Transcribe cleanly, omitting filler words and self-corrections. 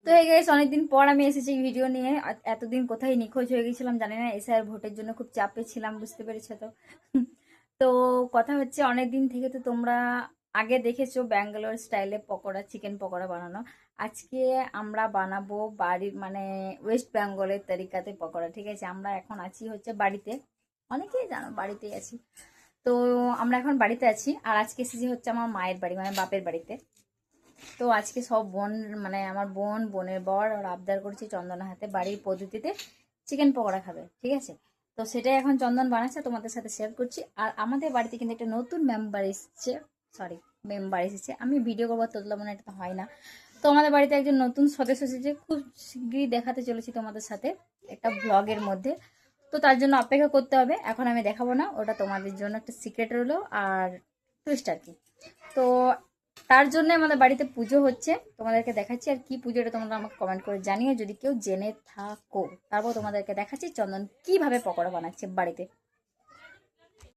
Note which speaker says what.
Speaker 1: তো এই গাইস অনেকদিন পর আমি এসেছি ভিডিও নিয়ে। এতদিন কোথায় নিখোঁজ হয়ে গেছিলাম জানি না, এসআইয়ের ভোটের জন্য খুব চাপে ছিলাম, বুঝতে পেরেছো তো। তো কথা হচ্ছে অনেকদিন থেকে তো তোমরা আগে দেখেছো ব্যাঙ্গালোর স্টাইলে পকোড়া, চিকেন পকোড়া বানানো। আজকে আমরা বানাবো বাড়ির মানে ওয়েস্ট বেঙ্গলের তরিকাতে পকোড়া, ঠিক আছে। আমরা এখন আছি হচ্ছে বাড়িতে, অনেকেই জানো বাড়িতেই আছি। তো আমরা এখন বাড়িতে আছি, আর আজকে এসেছি হচ্ছে আমার মায়ের বাড়ি মানে বাপের বাড়িতে। তো আজকে সব বোন মানে আমার বোন, বোনের বর আর আবদার করছি চন্দনা হাতে বাড়ির পদ্ধতিতে চিকেন পকোড়া খাবে, ঠিক আছে। তো সেটাই এখন চন্দন বানাচ্ছে, তোমাদের সাথে শেয়ার করছি। আর আমাদের বাড়িতে কিন্তু একটা নতুন মেম্বার এসেছে, সরি মেম্বার এসেছে। আমি ভিডিও করবো তোতলা মনে এটা তো হয় না। তো আমাদের বাড়িতে একজন নতুন সদস্য এসেছে, খুব শীঘ্রই দেখাতে চলেছি তোমাদের সাথে একটা ব্লগের মধ্যে। তো তার জন্য অপেক্ষা করতে হবে, এখন আমি দেখাবো না, ওটা তোমাদের জন্য একটা সিক্রেট রইলো আর টুইস্ট আর কি। তো তার জন্য আমাদের বাড়িতে পুজো হচ্ছে, তোমাদেরকে দেখাচ্ছি। আর কি পুজোটা তোমরা আমাকে কমেন্ট করে জানিও যদি কেউ জেনে থাকো। তারপর তোমাদেরকে দেখাচ্ছি চন্দন কিভাবে পকোড়া বানাচ্ছে বাড়িতে।